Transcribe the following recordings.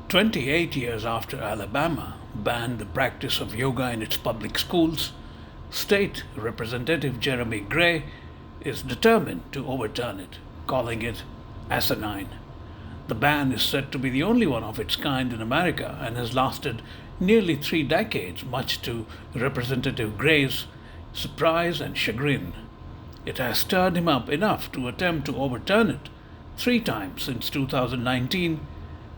28 years after Alabama banned the practice of yoga in its public schools, State Representative Jeremy Gray is determined to overturn it, calling it asinine. The ban is said to be the only one of its kind in America and has lasted nearly 3 decades, much to Representative Gray's surprise and chagrin. It has stirred him up enough to attempt to overturn it 3 times since 2019.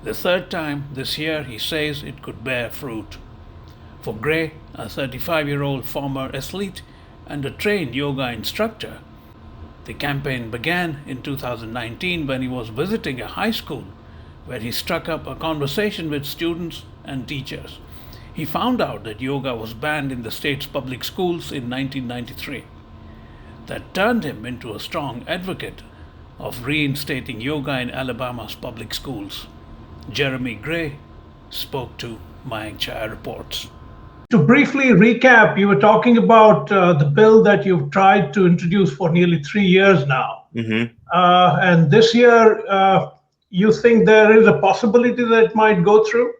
The third time this year, he says it could bear fruit. For Gray, a 35-year-old former athlete and a trained yoga instructor, the campaign began in 2019 when he was visiting a high school where he struck up a conversation with students and teachers. He found out that yoga was banned in the state's public schools in 1993. That turned him into a strong advocate of reinstating yoga in Alabama's public schools. Jeremy Gray spoke to Mayank Chaya Reports. To briefly recap, you were talking about the bill that you've tried to introduce for nearly 3 years now. And this year, you think there is a possibility that it might go through?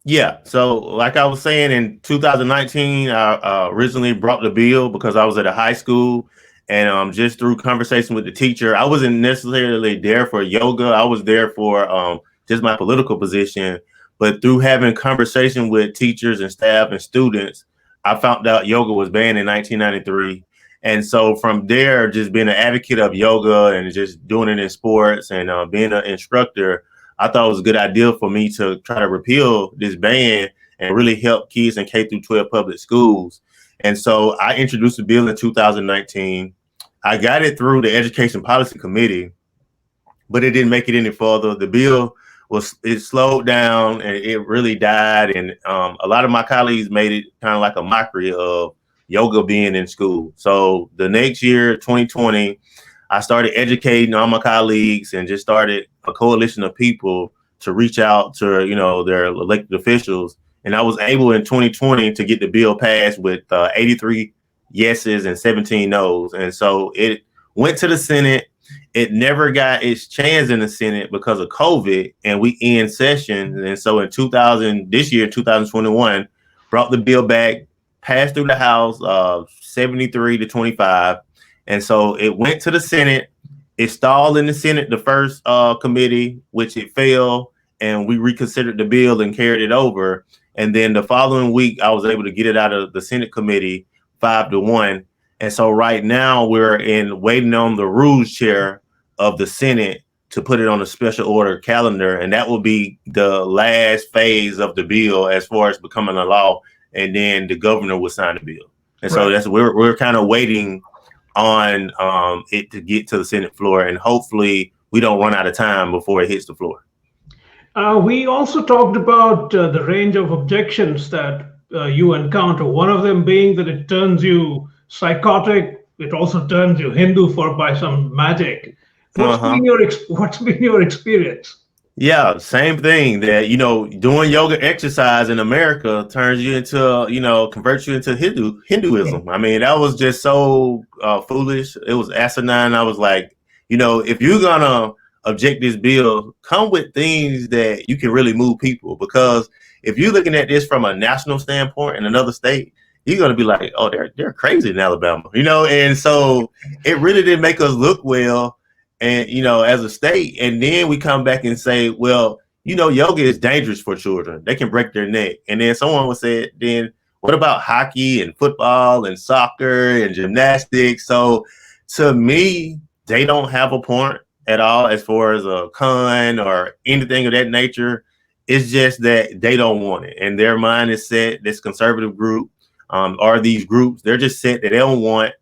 Yeah. So like I was saying, in 2019, I originally brought the bill because I was at a high school, and just through conversation with the teacher, I wasn't necessarily there for yoga. I was there for just my political position. But through having conversation with teachers and staff and students, I found out yoga was banned in 1993. And so from there, just being an advocate of yoga and just doing it in sports and being an instructor, I thought it was a good idea for me to try to repeal this ban and really help kids in K through 12 public schools. And so I introduced the bill in 2019. I got it through the Education Policy Committee, but it didn't make it any further. The bill it slowed down and it really died. And a lot of my colleagues made it kind of like a mockery of yoga being in school. So the next year, 2020, I started educating all my colleagues and just started a coalition of people to reach out to, their elected officials. And I was able in 2020 to get the bill passed with 83 yeses and 17 nos. And so it went to the Senate. It never got its chance in the Senate because of COVID, and we end session. And so in 2021, brought the bill back, passed through the House 73-25. And so it went to the Senate. It stalled in the Senate, the first committee, which it failed, and we reconsidered the bill and carried it over. And then the following week, I was able to get it out of the Senate committee 5-1. And so right now we're waiting on the rules chair of the Senate to put it on a special order calendar. And that will be the last phase of the bill as far as becoming a law. And then the governor will sign the bill. And so that's we're kind of waiting on it to get to the Senate floor. And hopefully we don't run out of time before it hits the floor. We also talked about the range of objections that you encounter. One of them being that it turns you psychotic. It also turns you Hindu by some magic. What's been your experience? Yeah, same thing. That doing yoga exercise in America turns you into converts you into Hinduism. I mean, that was just so foolish. It was asinine. I was like, if you're gonna object this bill, come with things that you can really move people. Because if you're looking at this from a national standpoint in another state, you're going to be like, oh, they're crazy in Alabama, and so it really didn't make us look well, and, as a state. And then we come back and say, well, yoga is dangerous for children. They can break their neck. And then someone would say, then what about hockey and football and soccer and gymnastics? So to me, they don't have a point at all as far as a con or anything of that nature. It's just that they don't want it. And their mind is set, this conservative group, are these groups, they're just set that they don't want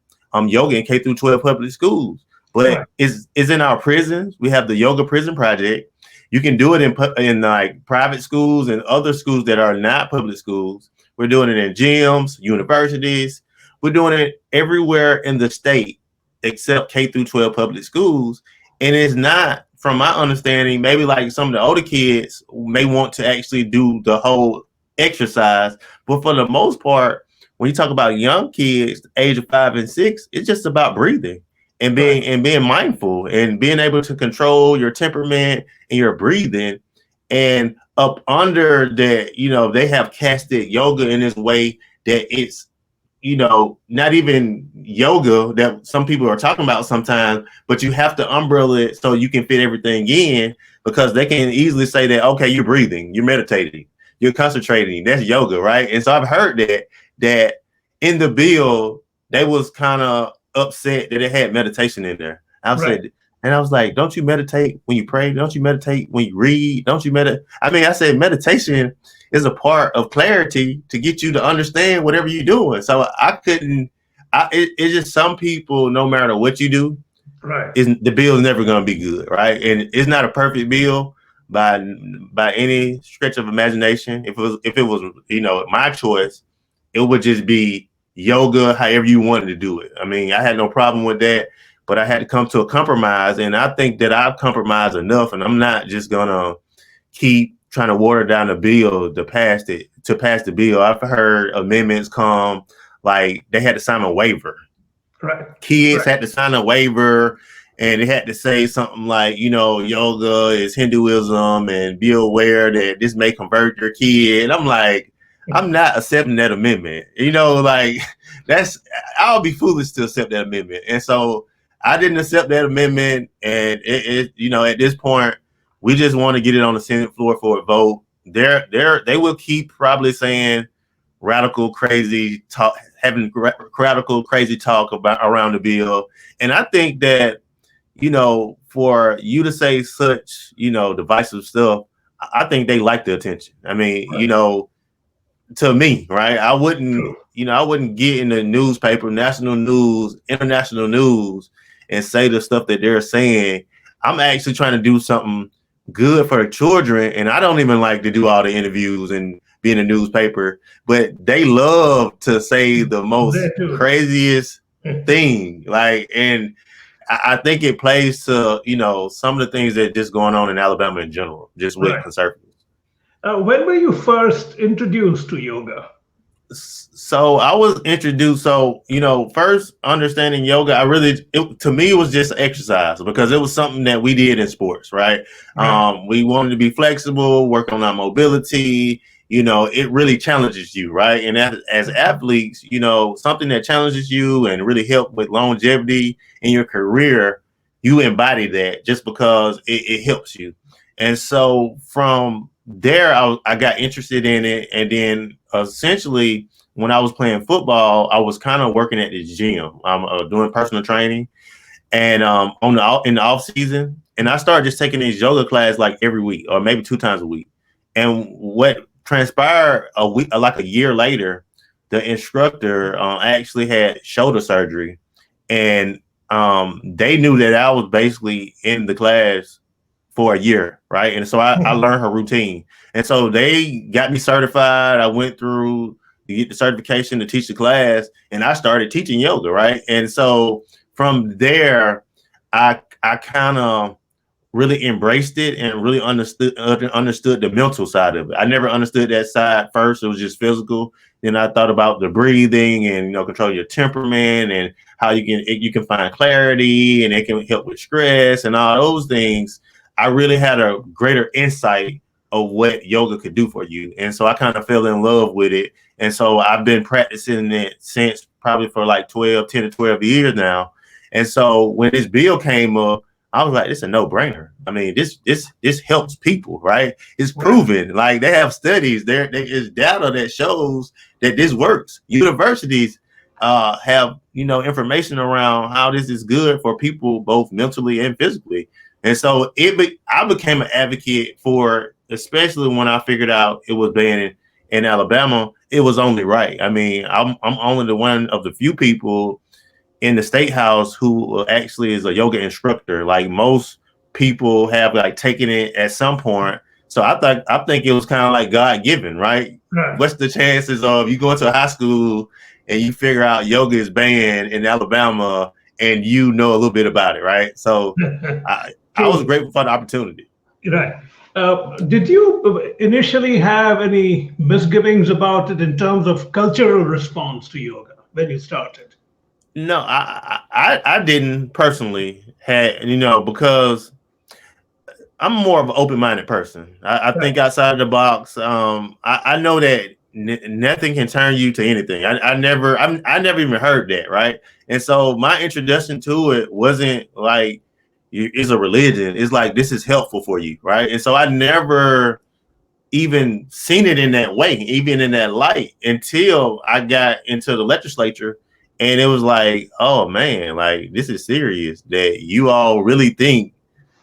yoga in K through 12 public schools. But it's in our prisons. We have the Yoga Prison Project. You can do it in like private schools and other schools that are not public schools. We're doing it in gyms, universities. We're doing it everywhere in the state except K through 12 public schools. And it's not, from my understanding, maybe like some of the older kids may want to actually do the whole exercise. But for the most part, when you talk about young kids, age of 5 and 6, it's just about breathing and being mindful and being able to control your temperament and your breathing. And up under that, they have casted yoga in this way that it's, not even yoga that some people are talking about sometimes, but you have to umbrella it so you can fit everything in, because they can easily say that, okay, you're breathing, you're meditating, you're concentrating, that's yoga, right? And so I've heard that in the bill, they was kind of upset that it had meditation in there. I said, and I was like, don't you meditate when you pray? Don't you meditate when you read? Don't you meditate? I mean, I said meditation is a part of clarity to get you to understand whatever you're doing. So I couldn't. It's just some people, no matter what you do, the bill is never going to be good, right? And it's not a perfect bill by any stretch of imagination. If it was my choice, it would just be yoga, however you wanted to do it. I mean, I had no problem with that, but I had to come to a compromise, and I think that I've compromised enough, and I'm not just gonna keep trying to water down the bill to pass the bill. I've heard amendments come, like they had to sign a waiver. Kids had to sign a waiver, and they had to say something like, yoga is Hinduism, and be aware that this may convert your kid. And I'm like, I'm not accepting that amendment. I'll be foolish to accept that amendment. And so I didn't accept that amendment. And at this point, we just want to get it on the Senate floor for a vote. They will keep probably saying radical, crazy talk, having radical, crazy talk around the bill. And I think that, for you to say such, divisive stuff, I think they like the attention. I mean, to me, right? I wouldn't get in the newspaper, national news, international news, and say the stuff that they're saying. I'm actually trying to do something good for the children, and I don't even like to do all the interviews and be in the newspaper, but they love to say the most craziest thing. And I think it plays to, some of the things that are just going on in Alabama in general, just with conservatives. When were you first introduced to yoga? So I was introduced. So, first understanding yoga, to me, it was just exercise, because it was something that we did in sports, right? We wanted to be flexible, work on our mobility. It really challenges you, right? And as athletes, something that challenges you and really help with longevity in your career, you embody that just because it helps you. And so from there, I got interested in it. And then essentially, when I was playing football, I was kind of working at the gym. I'm doing personal training, and in the off season, and I started just taking these yoga class like every week, or maybe 2 times a week. And what transpired like a year later, the instructor actually had shoulder surgery, and they knew that I was basically in the class for a year, right? And so I learned her routine, and so they got me certified. I went through to get the certification to teach the class, and I started teaching yoga, right? And so from there, I kind of really embraced it and really understood the mental side of it. I never understood that side first. It was just physical. Then I thought about the breathing and, control your temperament and how you can find clarity, and it can help with stress and all those things. I really had a greater insight of what yoga could do for you. And so I kind of fell in love with it. And so I've been practicing it since probably for like 10 to 12 years now. And so when this bill came up, I was like, this is a no-brainer. I mean, this helps people, right? It's proven. Like, they have studies. There is data that shows that this works. Universities have, information around how this is good for people, both mentally and physically. And so I became an advocate for, especially when I figured out it was banned in Alabama. It was only right. I mean, I'm only the one of the few people in the state house who actually is a yoga instructor. Like, most people have like taken it at some point. So I think it was kind of like God given, right? What's the chances of you going to a high school and you figure out yoga is banned in Alabama and a little bit about it, right? So I was grateful for the opportunity. Right. Did you initially have any misgivings about it in terms of cultural response to yoga when you started? No, I didn't personally because I'm more of an open-minded person. I think outside of the box. I know that nothing can turn you to anything. I never even heard that, right? And so my introduction to it wasn't like it's a religion. It's like this is helpful for you, right? And so I never even seen it in that way, even in that light, until I got into the legislature, and it was like, oh man, like this is serious. That you all really think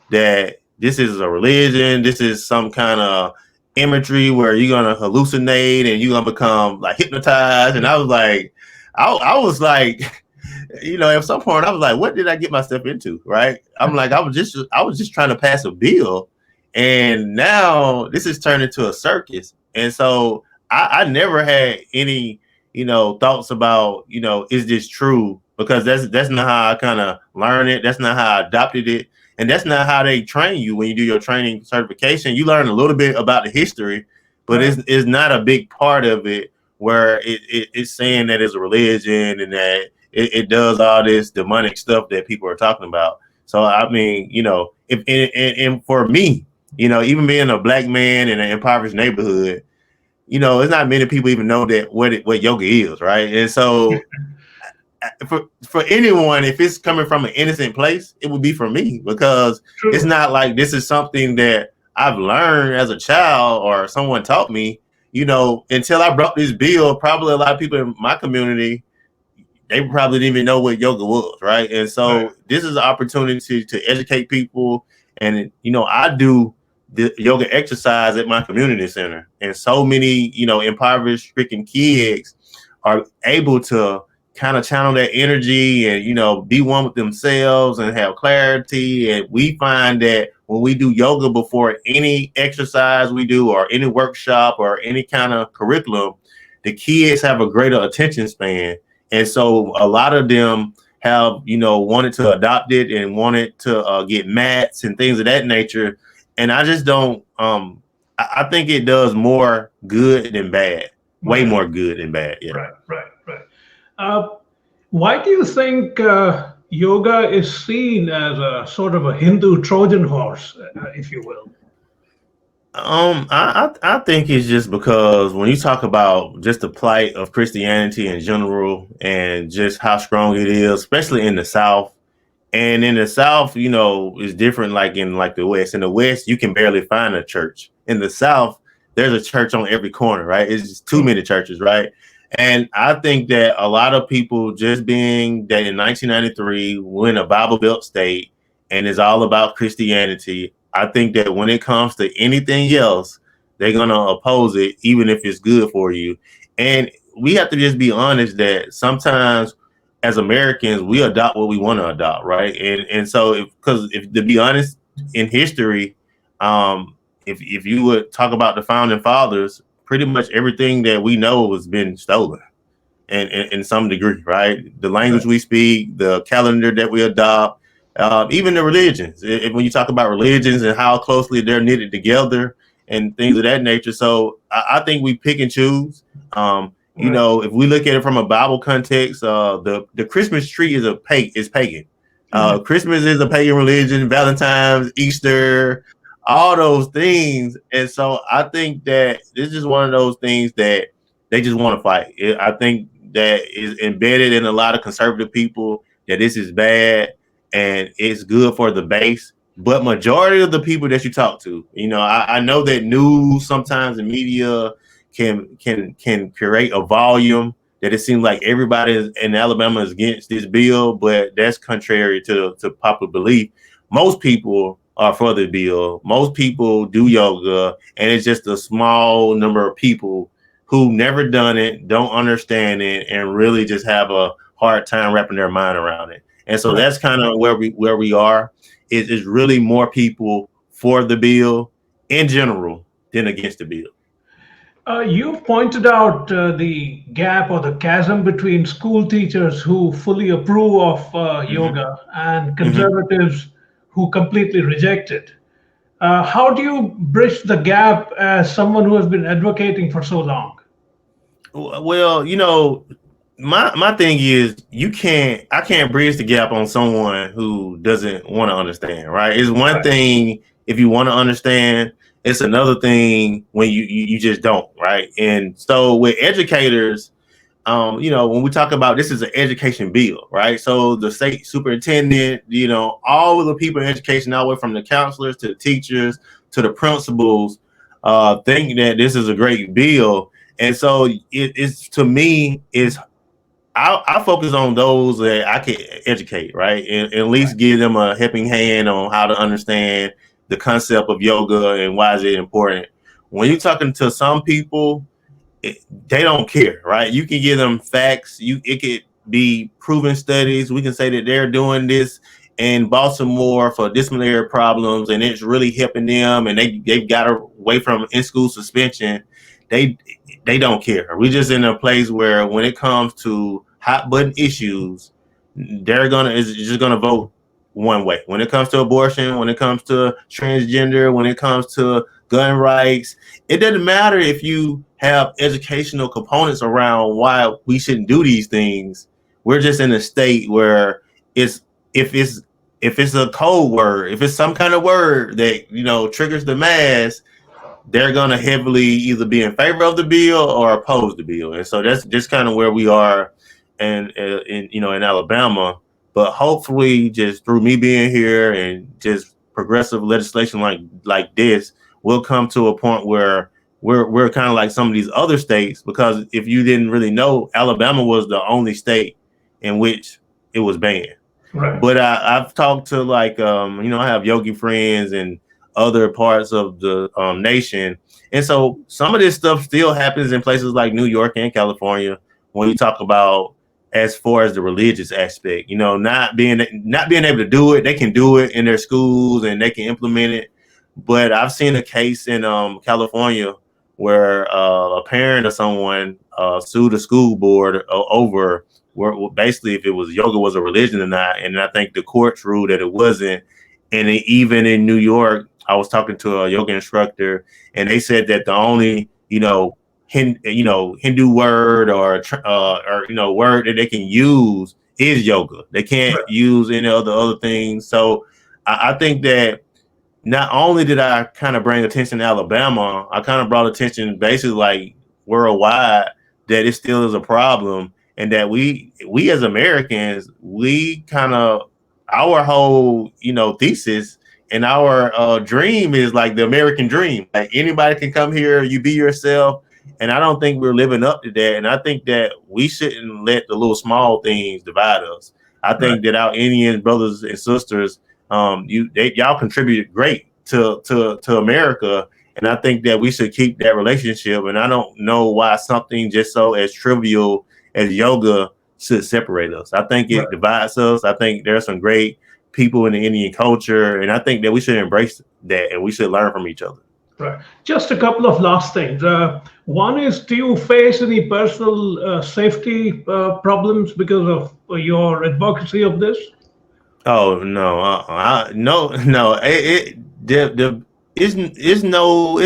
that this is a religion, this is some kind of imagery where you're gonna hallucinate and you're gonna become like hypnotized. And I was like, I was like, at some point I was like, what did I get myself into? Right? I'm like, I was just trying to pass a bill, and now this is turned into a circus. And so I never had any, thoughts about, is this true? Because that's not how I kind of learned it. That's not how I adopted it. And that's not how they train you when you do your training certification. You learn a little bit about the history, but it's not a big part of it where it's saying that it's a religion and that it does all this demonic stuff that people are talking about. So, I mean, if and for me, even being a black man in an impoverished neighborhood, it's not many people even know that what yoga is, right? And so for anyone, if it's coming from an innocent place, it would be for me, because True. It's not like this is something that I've learned as a child or someone taught me, until I brought this bill. Probably a lot of people in my community, they probably didn't even know what yoga was, right? And so This is an opportunity to educate people. And, I do the yoga exercise at my community center, and so many, impoverished, stricken kids are able to kind of channel that energy and, be one with themselves and have clarity. And we find that when we do yoga before any exercise we do or any workshop or any kind of curriculum, the kids have a greater attention span. And so a lot of them have, wanted to adopt it and wanted to get mats and things of that nature. And I just don't, I think it does more good than bad, way more good than bad. Yeah. Right. Why do you think yoga is seen as a sort of a Hindu Trojan horse, if you will? I think it's just because when you talk about just the plight of Christianity in general and just how strong it is, especially in the South. And in the South, is different like in like the West. In the West, you can barely find a church. In the South, there's a church on every corner, right? It's just too many churches, right? And I think that a lot of people, just being that in 1993, we're in a Bible Belt state and it's all about Christianity, I think that when it comes to anything else, they're going to oppose it, even if it's good for you. And we have to just be honest that sometimes as Americans, we adopt what we want to adopt, right? And so, because to be honest, in history, if you would talk about the founding fathers, pretty much everything that we know has been stolen, and in some degree, right? The language we speak, the calendar that we adopt, even the religions. When you talk about religions and how closely they're knitted together and things of that nature, so I think we pick and choose. If we look at it from a Bible context, the Christmas tree is pagan. Christmas is a pagan religion. Valentine's, Easter, all those things. And so I think that this is one of those things that they just want to fight. I think that is embedded in a lot of conservative people that this is bad and it's good for the base. But majority of the people that you talk to, I know that news sometimes in media can create a volume that it seems like everybody in Alabama is against this bill, but that's contrary to popular belief. Most people are for the bill. Most people do yoga, and it's just a small number of people who never done it, don't understand it, and really just have a hard time wrapping their mind around it. And so that's kind of where we are. Is really more people for the bill in general than against the bill. You've pointed out the gap or the chasm between school teachers who fully approve of yoga and conservatives who completely reject it. How do you bridge the gap as someone who has been advocating for so long? Well, my thing is I can't bridge the gap on someone who doesn't want to understand, right? It's one thing if you want to understand. It's another thing when you just don't, right? And so with educators, when we talk about this is an education bill, right? So the state superintendent, all of the people in education, all the way from the counselors to the teachers to the principals, think that this is a great bill. And so it's to me is I focus on those that I can educate, right? And at least give them a helping hand on how to understand the concept of yoga and why is it important. When you're talking to some people, they don't care, right? You can give them facts. It could be proven studies. We can say that they're doing this in Baltimore for disciplinary problems, and it's really helping them, and they've got away from in-school suspension. They don't care. We're just in a place where when it comes to hot button issues, is just gonna vote one way. When it comes to abortion, when it comes to transgender, when it comes to gun rights, it doesn't matter if you have educational components around why we shouldn't do these things. We're just in a state where if it's a code word, if it's some kind of word that triggers the mass, they're gonna heavily either be in favor of the bill or oppose the bill. And so that's just kind of where we are in Alabama. But hopefully, just through me being here and just progressive legislation like this, we'll come to a point where we're kind of like some of these other states. Because if you didn't really know, Alabama was the only state in which it was banned. Right. But I've talked to I have yogi friends and other parts of the nation, and so some of this stuff still happens in places like New York and California. When you talk about as far as the religious aspect, not being able to do it, they can do it in their schools and they can implement it. But I've seen a case in California where a parent or someone sued a school board over basically if it was yoga was a religion or not. And I think the courts ruled that it wasn't. And even in New York, I was talking to a yoga instructor, and they said that the only Hindu word or word that they can use is yoga. They can't use any other things. So I think that not only did I kind of bring attention to Alabama, I kind of brought attention basically like worldwide that it still is a problem, and that we as Americans, we kind of our whole thesis and our dream is like the American dream. Like anybody can come here, you be yourself. And I don't think we're living up to that. And I think that we shouldn't let the little small things divide us. I think that our Indian brothers and sisters, y'all contribute great to America. And I think that we should keep that relationship. And I don't know why something just so as trivial as yoga should separate us. I think it divides us. I think there's some great people in the Indian culture. And I think that we should embrace that and we should learn from each other. Right. Just a couple of last things. One is, do you face any personal safety problems because of your advocacy of this? Oh no, no. It's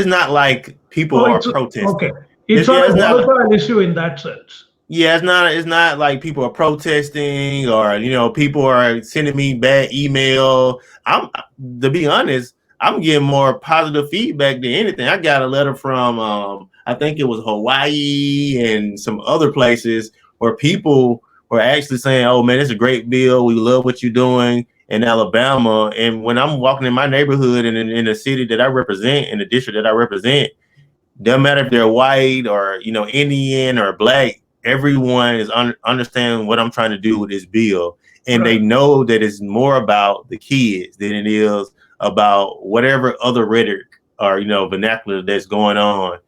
not like people are protesting. Okay, it's not a volatile issue in that sense. Yeah, it's not like people are protesting or people are sending me bad email. To be honest, I'm getting more positive feedback than anything. I got a letter from I think it was Hawaii and some other places where people were actually saying, "Oh man, it's a great bill. We love what you're doing in Alabama." And when I'm walking in my neighborhood and in the city that I represent, in the district that I represent, doesn't matter if they're white or Indian or black. Everyone is understanding what I'm trying to do with this bill, and they know that it's more about the kids than it is about whatever other rhetoric or vernacular that's going on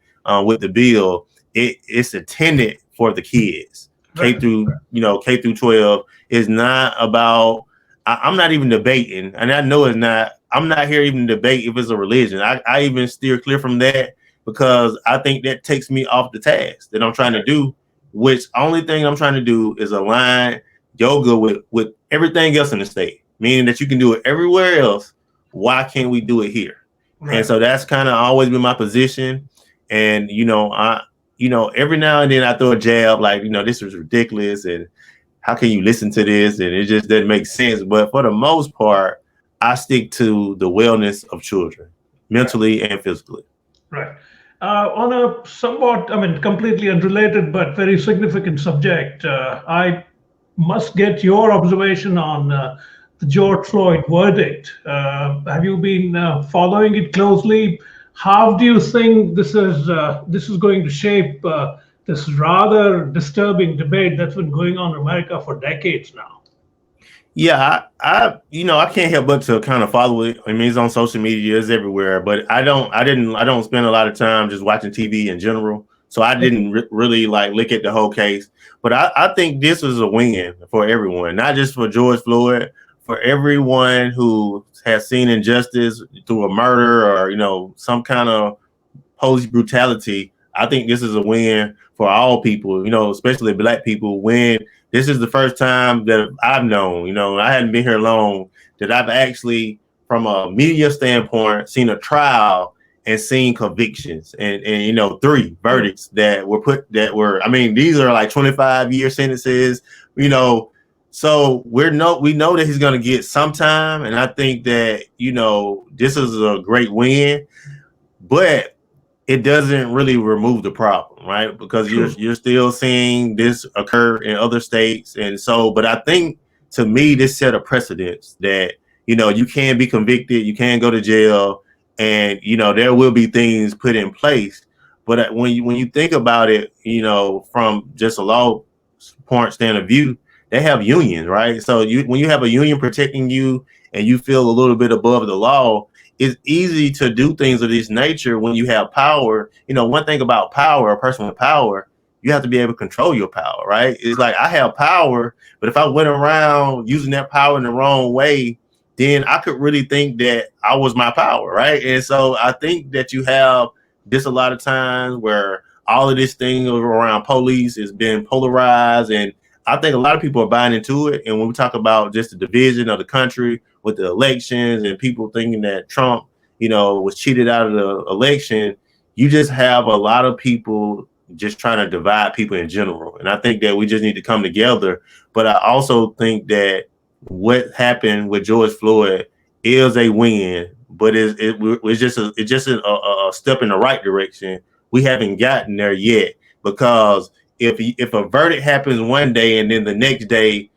with the bill. It's intended for the kids. K through 12 is not about. I'm not even debating, and I know it's not. I'm not here even to debate if it's a religion. I even steer clear from that because I think that takes me off the task that I'm trying to do. Which only thing I'm trying to do is align yoga with everything else in the state, meaning that you can do it everywhere else. Why can't we do it here? And so that's kind of always been my position. And every now and then I throw a jab like this is ridiculous and how can you listen to this? And it just doesn't make sense. But for the most part, I stick to the wellness of children, Right. mentally and physically. Right. On a somewhat, I mean, completely unrelated but very significant subject, I must get your observation on the George Floyd verdict. Have you been following it closely? How do you think this is going to shape this rather disturbing debate that's been going on in America for decades now? Yeah, I can't help but to kind of follow it. I mean, it's on social media, it's everywhere, but I don't spend a lot of time just watching TV in general. So I didn't really like look at the whole case. But I think this is a win for everyone, not just for George Floyd, for everyone who has seen injustice through a murder or, some kind of police brutality. I think this is a win for all people, especially Black people. When this is the first time that I've known, I hadn't been here long, that I've actually, from a media standpoint, seen a trial and seen convictions and three verdicts that were, I mean, these are like 25-year sentences, so we know that he's going to get some time. And I think that, this is a great win, but it doesn't really remove the problem, right? Because you're still seeing this occur in other states. And so, but I think, to me, this set a precedence that, you can be convicted, you can go to jail, and, there will be things put in place. But when you think about it, from just a law point stand of view, they have unions, right? So when you have a union protecting you and you feel a little bit above the law, it's easy to do things of this nature when you have power. One thing about power, a person with power, you have to be able to control your power, right? It's like, I have power, but if I went around using that power in the wrong way, then I could really think that I was my power, right? And so I think that you have this a lot of times where all of this thing around police is being polarized, and I think a lot of people are buying into it. And when we talk about just the division of the country with the elections and people thinking that Trump, was cheated out of the election, you just have a lot of people just trying to divide people in general. And I think that we just need to come together. But I also think that what happened with George Floyd is a win, but it's just a step in the right direction. We haven't gotten there yet, because if a verdict happens one day and then the next day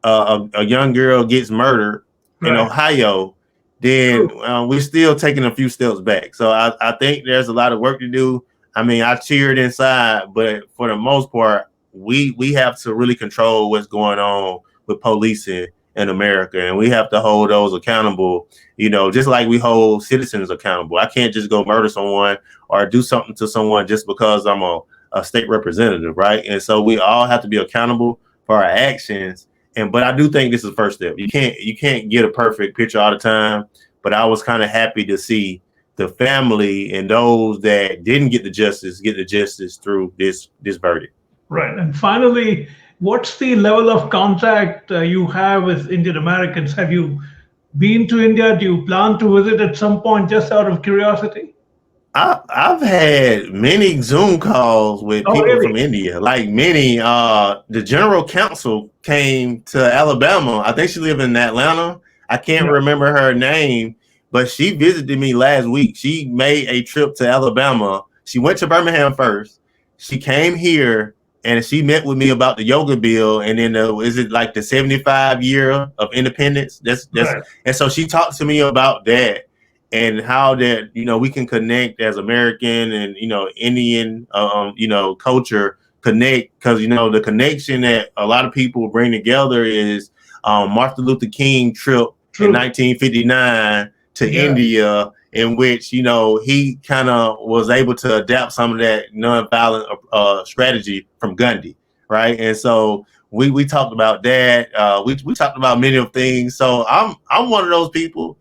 a young girl gets murdered in Ohio, then we're still taking a few steps back. So I think there's a lot of work to do. I mean, I cheered inside, but for the most part, we have to really control what's going on with policing in America, and we have to hold those accountable, just like we hold citizens accountable. I can't just go murder someone or do something to someone just because I'm a state representative, right? And so we all have to be accountable for our actions. But I do think this is the first step. You can't get a perfect picture all the time. But I was kind of happy to see the family and those that didn't get the justice through this verdict. Right. And finally, what's the level of contact you have with Indian Americans? Have you been to India? Do you plan to visit at some point, just out of curiosity? I've had many Zoom calls with people really? from India, like many. The general counsel came to Alabama. I think she lived in Atlanta. I can't remember her name, but she visited me last week. She made a trip to Alabama. She went to Birmingham first. She came here and she met with me about the yoga bill. And then is it like the 75 year of independence? That's right. And so she talked to me about that, and how that, we can connect as American and, Indian, culture connect. Because, the connection that a lot of people bring together is Martin Luther King trip in 1959 to India, in which, he kind of was able to adapt some of that nonviolent strategy from Gandhi. Right. And so we talked about that. We talked about many of things. So I'm one of those people,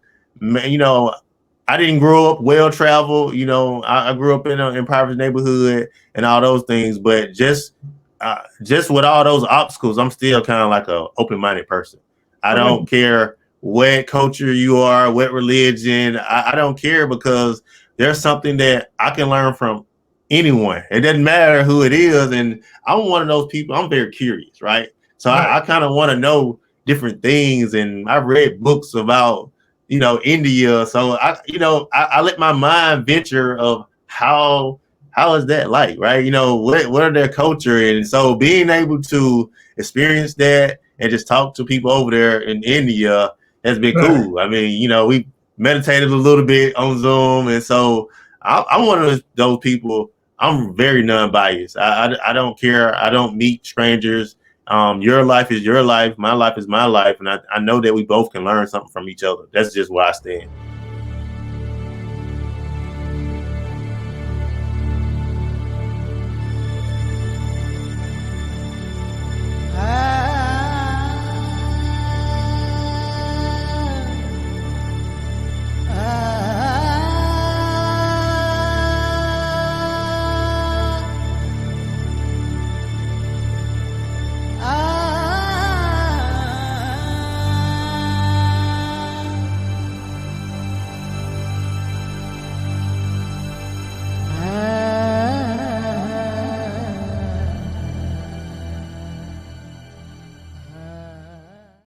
I didn't grow up well traveled. I grew up in an impoverished neighborhood and all those things. But just with all those obstacles, I'm still kind of like a open-minded person. I don't care what culture you are, what religion. I don't care, because there's something that I can learn from anyone. It doesn't matter who it is. And I'm one of those people. I'm very curious, right? So I kind of want to know different things. And I've read books about India. So I let my mind venture of how is that like, right? What are their culture, and so being able to experience that and just talk to people over there in India has been cool. I mean, we meditated a little bit on Zoom, and so I'm one of those people. I'm very non-biased. I don't care. I don't meet strangers. Your life is your life. My life is my life. And I know that we both can learn something from each other. That's just where I stand.